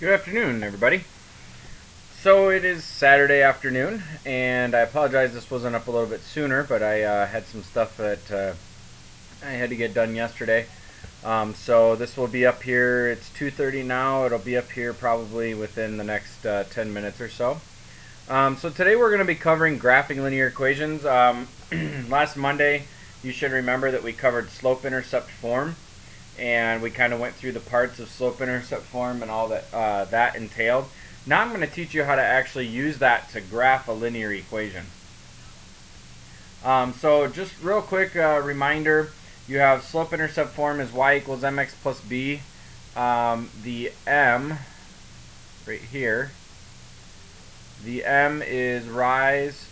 Good afternoon, everybody. So it is Saturday afternoon, and I apologize this wasn't up a little bit sooner, but I had some stuff that I had to get done yesterday. So this will be up here. It's 2:30 now. It'll be up here probably within the next 10 minutes or so. So today we're going to be covering graphing linear equations. Last Monday, you should remember that we covered slope-intercept form, and we kind of went through the parts of slope-intercept form and all that that entailed. Now I'm going to teach you how to actually use that to graph a linear equation. So just real quick reminder, you have slope-intercept form is y equals mx plus b. The m right here, the m is rise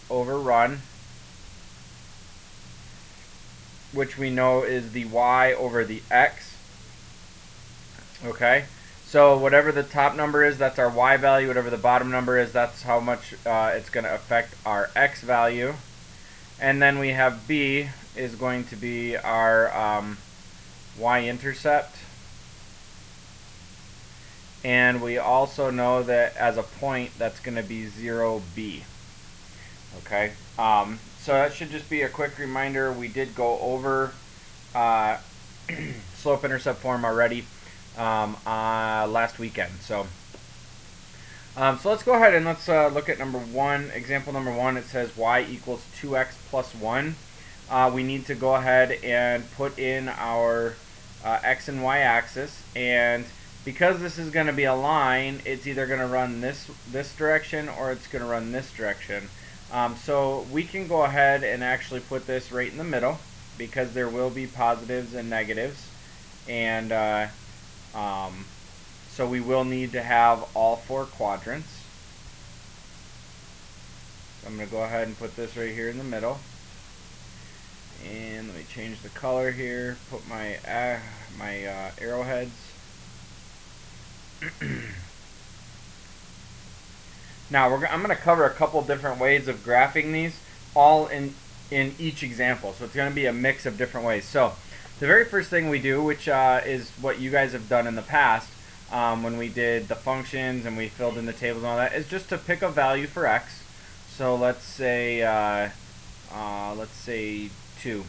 over run, which we know is the y over the x. Okay, so whatever the top number is, that's our y value. Whatever the bottom number is, that's how much it's going to affect our x value. And then we have b is going to be our y-intercept. And we also know that as a point, that's going to be 0b. Okay, so that should just be a quick reminder. We did go over slope-intercept form already last weekend. So let's go ahead and let's look at number one. Example number one, it says y equals 2x plus 1. We need to go ahead and put in our x and y axis, and because this is going to be a line, it's either going to run this direction or it's going to run this direction. So we can go ahead and actually put this right in the middle, because there will be positives and negatives, and so we will need to have all four quadrants. So I'm going to go ahead and put this right here in the middle. And let me change the color here, put my arrowheads. Now I'm going to cover a couple different ways of graphing these, all in each example. So it's going to be a mix of different ways. So the very first thing we do, which is what you guys have done in the past when we did the functions and we filled in the tables and all that, is just to pick a value for x. So let's say 2,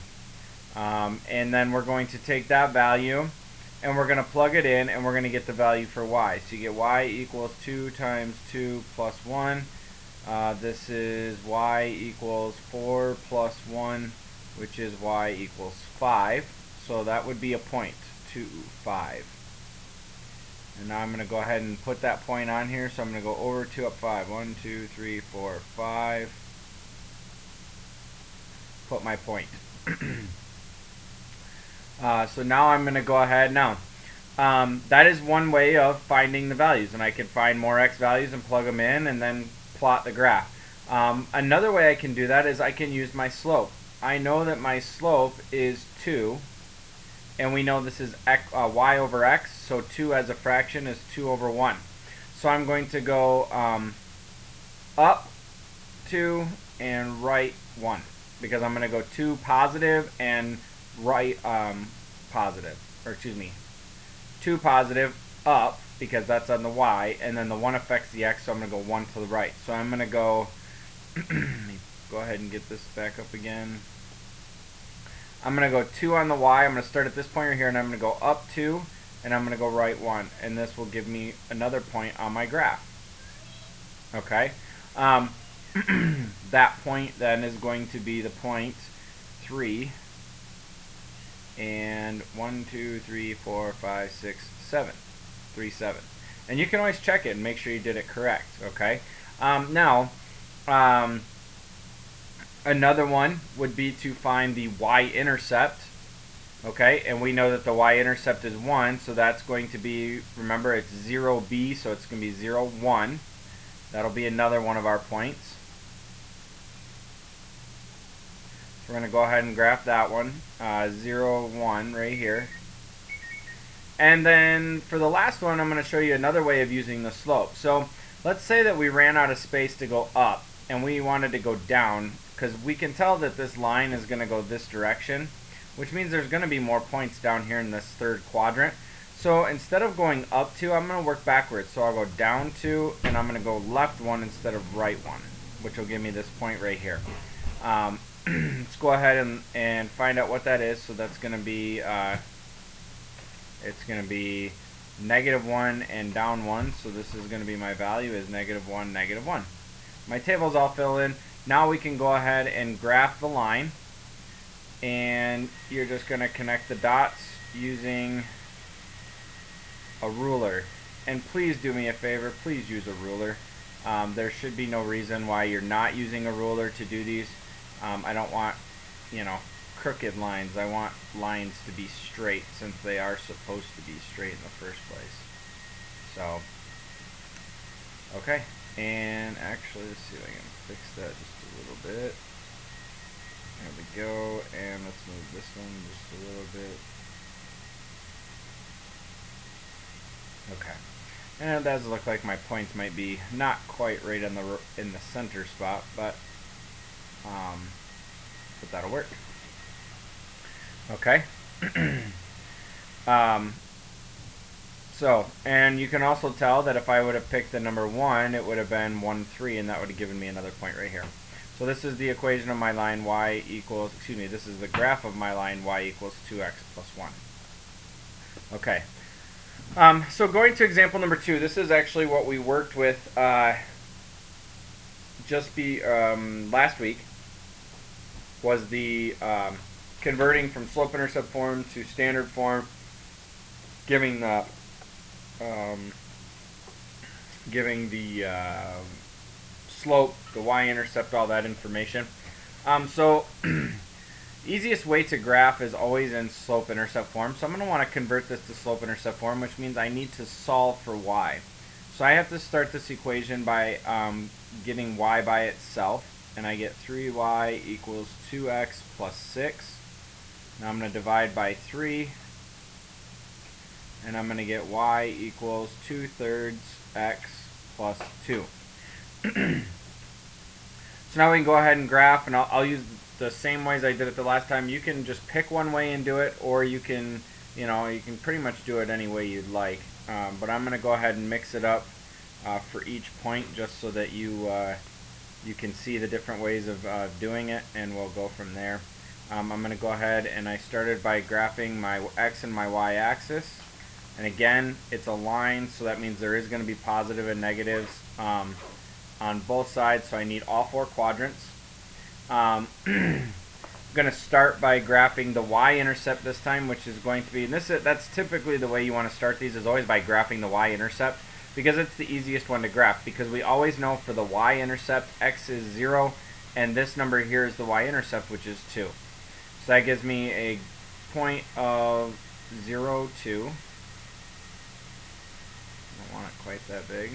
and then we're going to take that value and we're going to plug it in, and we're going to get the value for y. So you get y equals 2 times 2 plus 1. This is y equals 4 plus 1, which is y equals 5. So that would be a point, 2, 5. And now I'm going to go ahead and put that point on here. So I'm going to go over 2 up 5. 1, 2, 3, 4, 5. Put my point. So now I'm going to go ahead. Now, that is one way of finding the values, and I can find more x values and plug them in and then plot the graph. Another way I can do that is I can use my slope. I know that my slope is 2, and we know this is y over x, so 2 as a fraction is 2 over 1. So I'm going to go up 2 and right 1, because I'm going to go 2 positive and right positive, or excuse me, 2 positive up, because that's on the y, and then the 1 affects the x, so I'm going to go 1 to the right. So I'm going to go, let me go ahead and get this back up again. I'm going to go 2 on the y. I'm going to start at this point right here, and I'm going to go up 2, and I'm going to go right 1, and this will give me another point on my graph. Okay, that point then is going to be the point 3, and 1, 2, 3, 4, 5, 6, 7, 3, 7. And you can always check it and make sure you did it correct. Okay. Now, another one would be to find the y-intercept. Okay, and we know that the y-intercept is 1, so that's going to be, remember, it's 0b, so it's going to be 0, 1. That'll be another one of our points. We're going to go ahead and graph that one, 0, 1 right here. And then for the last one, I'm going to show you another way of using the slope. So let's say that we ran out of space to go up, and we wanted to go down, because we can tell that this line is going to go this direction, which means there's going to be more points down here in this third quadrant. So instead of going up 2, I'm going to work backwards. So I'll go down 2, and I'm going to go left 1 instead of right 1, which will give me this point right here. Let's go ahead and find out what that is. So that's going to be, it's going to be -1 and down 1. So this is going to be my value is -1, -1. My table's all filled in. Now we can go ahead and graph the line. And you're just going to connect the dots using a ruler. And please do me a favor, please use a ruler. There should be no reason why you're not using a ruler to do these. I don't want, you know, crooked lines. I want lines to be straight, since they are supposed to be straight in the first place. So, okay. And actually, let's see if I can fix that just a little bit. There we go. And let's move this one just a little bit. Okay, and it does look like my points might be not quite right in the center spot, but that'll work. Okay. So, and you can also tell that if I would have picked the number 1, it would have been 1, 3, and that would have given me another point right here. So this is the equation of my line y equals, excuse me, this is the graph of my line y equals 2x plus 1. Okay. So going to example number 2, this is actually what we worked with last week, was the converting from slope-intercept form to standard form, giving the slope, the y-intercept, all that information. So easiest way to graph is always in slope-intercept form. So I'm going to want to convert this to slope-intercept form, which means I need to solve for y. So I have to start this equation by getting y by itself, and I get 3y equals 2x plus 6. Now I'm going to divide by 3, and I'm going to get y equals 2/3 x plus 2. So now we can go ahead and graph, and I'll use the same ways I did it the last time. You can just pick one way and do it, or you can, you can pretty much do it any way you'd like. But I'm going to go ahead and mix it up for each point, just so that you can see the different ways of doing it, and we'll go from there. I'm going to go ahead, and I started by graphing my x and my y axis. And again, it's a line, so that means there is going to be positive and negatives on both sides, so I need all 4 quadrants. I'm going to start by graphing the y-intercept this time, which is going to be, and that's typically the way you want to start these, is always by graphing the y-intercept, because it's the easiest one to graph, because we always know for the y-intercept x is 0, and this number here is the y-intercept, which is 2. So that gives me a point of 0, 2. I don't want it quite that big.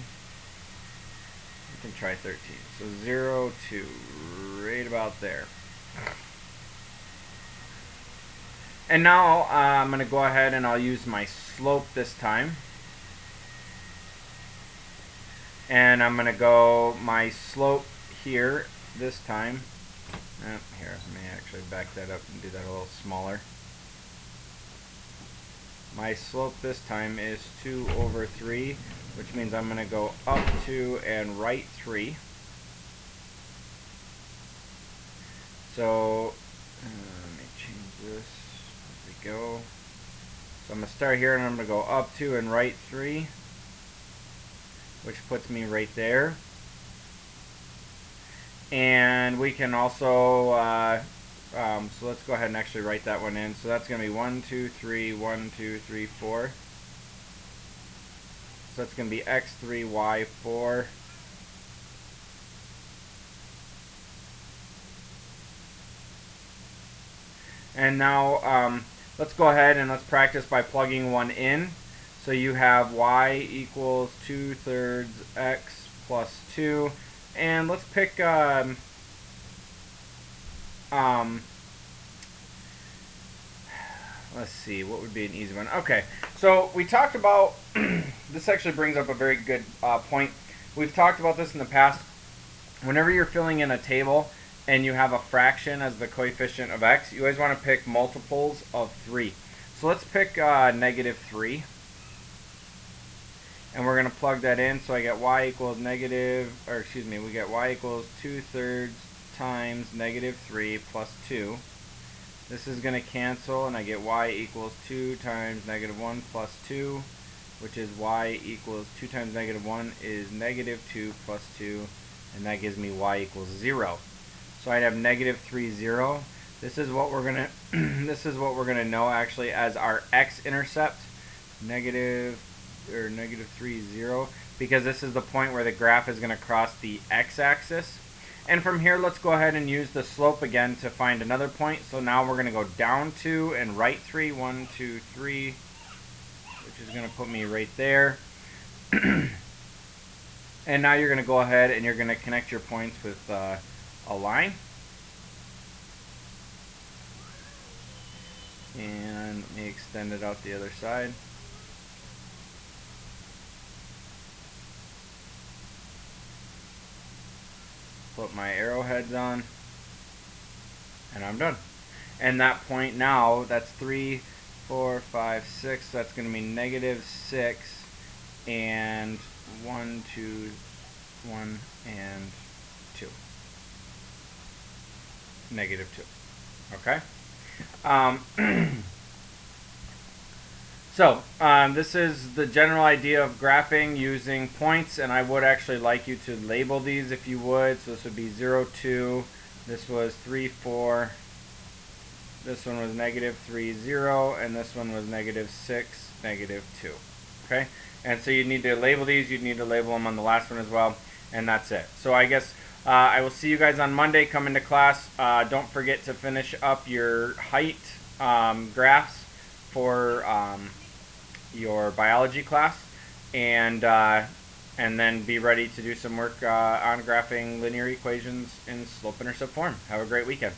You can try 13. So 0, 2, right about there. And now I'm going to go ahead and I'll use my slope this time. And I'm going to go my slope here this time. Here, let me actually back that up and do that a little smaller. My slope this time is 2/3, which means I'm going to go up 2 and right 3. So, let me change this. There we go. So I'm going to start here, and I'm going to go up 2 and right 3, which puts me right there. And we can also, so let's go ahead and actually write that one in. So that's going to be 1, 2, 3, 1, 2, 3, 4. So that's going to be x3, y4. And now let's go ahead and let's practice by plugging one in. So you have y equals 2/3 x plus 2. And let's pick let's see, what would be an easy one? Okay, so we talked about this actually brings up a very good point. We've talked about this in the past. Whenever you're filling in a table and you have a fraction as the coefficient of x, you always want to pick multiples of 3. So let's pick -3. and we're going to plug that in. So I get y equals negative, or excuse me, we get y equals 2/3 times negative 3 plus 2. This is going to cancel, and I get y equals 2 times negative 1 plus 2, which is y equals 2 times negative 1 is negative 2 plus 2, and that gives me y equals 0. So I'd have negative 3, 0. This is what we're gonna this is what we're gonna know actually as our x-intercept, negative 3, 0, because this is the point where the graph is gonna cross the x-axis. And from here, let's go ahead and use the slope again to find another point. So now we're gonna go down 2 and right 3, 1, 2, 3, which is gonna put me right there. And now you're gonna go ahead and you're gonna connect your points with a line. And let me extend it out the other side. Put my arrowheads on, and I'm done. And that point now, that's 3, 4, 5, 6. That's going to be negative 6 and 1, 2, 1 and 2. Negative 2. Okay? So, this is the general idea of graphing using points, and I would actually like you to label these if you would. So this would be 0, 2, this was 3, 4, this one was negative 3, 0, and this one was negative 6, negative 2. Okay? And so you need to label these, you need to label them on the last one as well, and that's it. So I guess I will see you guys on Monday. Come into class. Don't forget to finish up your height graphs for your biology class, and then be ready to do some work on graphing linear equations in slope-intercept form. Have a great weekend.